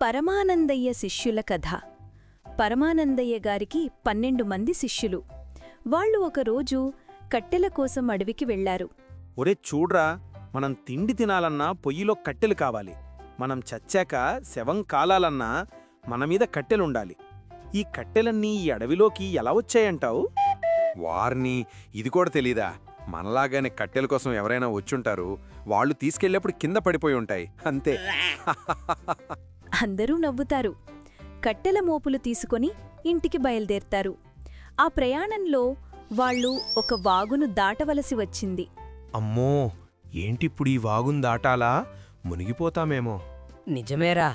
పరమానందయ్య శిష్యుల కథ. పరమానందయ్య గారికి 12 మంది శిష్యులు. వాళ్ళు ఒకరోజు కట్టెల కోసం అడవికి వెళ్లారు. ఒరే చూడ్రా, మనం తిండి తినాలన్నా పొయ్యిలో కట్టెలు కావాలి. మనం చచ్చాక శవం కాలాలన్నా మనమీద కట్టెలుండాలి. ఈ కట్టెలన్నీ ఈ అడవిలోకి ఎలా వచ్చాయంటావు? వారిని ఇది కూడా తెలీదా? మనలాగానే కట్టెల కోసం ఎవరైనా వచ్చుంటారు. వాళ్ళు తీసుకెళ్ళేప్పుడు కింద పడిపోయి ఉంటాయి, అంతే. అందరూ నవ్వుతారు. కట్టెల మోపులు తీసుకొని ఇంటికి బయలుదేరతారు. ఆ ప్రయాణంలో వాళ్ళు ఒక వాగును దాటవలసి వచ్చింది. అమ్మో, ఏంటిప్పుడు ఈ వాగును దాటాలా? మునిగిపోతామేమో. నిజమేరా,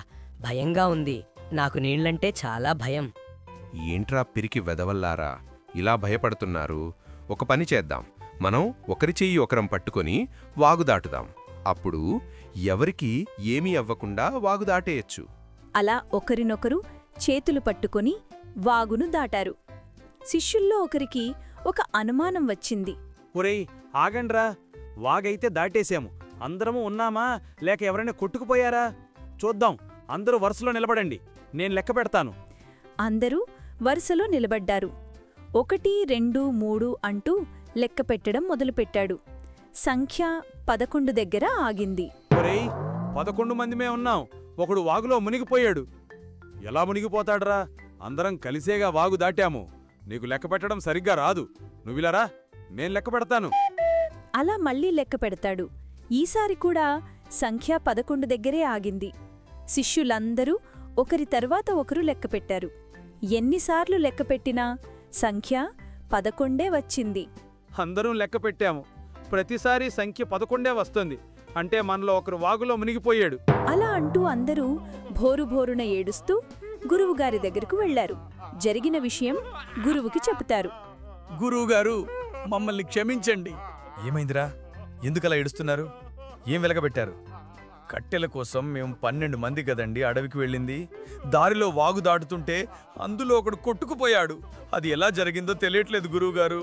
భయంగా ఉంది. నాకు నీళ్లంటే చాలా భయం. ఏంట్రా పిరికి వెదవల్లారా, ఇలా భయపడుతున్నారు? ఒక పని చేద్దాం. మనం ఒకరి చెయ్యి ఒకరం పట్టుకొని వాగు దాటుదాం. అప్పుడు ఎవరికి ఏమీ అవ్వకుండా వాగు దాటేయచ్చు. అలా ఒకరినొకరు చేతులు పట్టుకొని వాగును దాటారు. శిష్యుల్లో ఒకరికి ఒక అనుమానం వచ్చింది. ఒరేయ్ ఆగండ్రా, వాగైతే దాటేశాము. అందరము ఉన్నామా లేక ఎవరైనా కొట్టుకుపోయారా? చూద్దాం. అందరూ వరుసలో నిలబడండి, నేను లెక్క పెడతాను. అందరూ వరుసలో నిలబడ్డారు. 1, 2, 3 అంటూ లెక్క పెట్టడం మొదలుపెట్టాడు. సంఖ్య 11 దగ్గర ఆగింది. ఒరేయ్ 11 మందిమే ఉన్నాం. ఒకడు వాగులో మునిగిపోయాడు. ఎలా మునిగిపోతాడ్రా? అందరం కలిసేగా వాగు దాటాము. నీకు లెక్క పెట్టడం సరిగ్గా రాదు. నువ్విలారా, నేను లెక్క పెడతాను. అలా మళ్ళీ లెక్క పెడతాడు. ఈసారి కూడా సంఖ్య 11 దగ్గరే ఆగింది. శిష్యులందరూ ఒకరి తర్వాత ఒకరు లెక్కపెట్టారు. ఎన్నిసార్లు లెక్కపెట్టినా సంఖ్య 11 వచ్చింది. అందరం లెక్క పెట్టాము. ప్రతిసారి సంఖ్య 11 వస్తుంది. అంటే మనలో ఒకరు వాగులో మునిగిపోయాడు. అలా అంటూ అందరూ భోరుభోరున ఏడుస్తూ గురువుగారి దగ్గరకు వెళ్లారు. జరిగిన విషయం గురువుకి చెబుతారు. గురువుగారు, మమ్మల్ని క్షమించండి. ఏమైందిరా? ఎందుకలా ఏడుస్తున్నారు? ఏం వెలగబెట్టారు? కట్టెల కోసం మేము 12 మంది కదండి అడవికి వెళ్ళింది. దారిలో వాగు దాటుతుంటే అందులో ఒకడు కొట్టుకుపోయాడు. అది ఎలా జరిగిందో తెలియట్లేదు గురువుగారు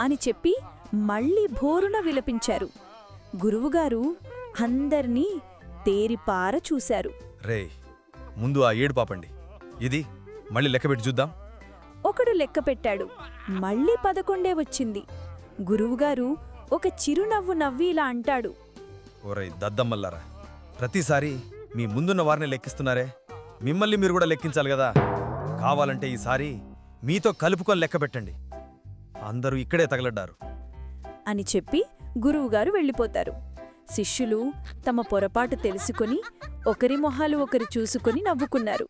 అని చెప్పి మళ్ళీ భోరున విలపించారు. గురువుగారు అందర్నీ తేరిపార చూశారు. రే, ముందు ఆ ఏడు పాపండి. ఇది మళ్ళీ లెక్కబెట్టి చూద్దాం. ఒకడు లెక్కపెట్టాడు. మళ్ళీ 11 వచ్చింది. గురువుగారు ఒక చిరునవ్వు నవ్వి ఇలా అంటాడు. ఓరై దద్దమ్మల్లారా, ప్రతిసారి మీ ముందున్న వారిని లెక్కిస్తున్నారే, మిమ్మల్ని మీరు కూడా లెక్కించాలి కదా. కావాలంటే ఈసారి మీతో కలుపుకొని లెక్కబెట్టండి. అందరూ ఇక్కడే తగలడ్డారు అని చెప్పి గురువుగారు వెళ్ళిపోతారు. శిష్యులు తమ పొరపాటు తెలుసుకొని ఒకరి మొహాలు ఒకరు చూసుకొని నవ్వుకున్నారు.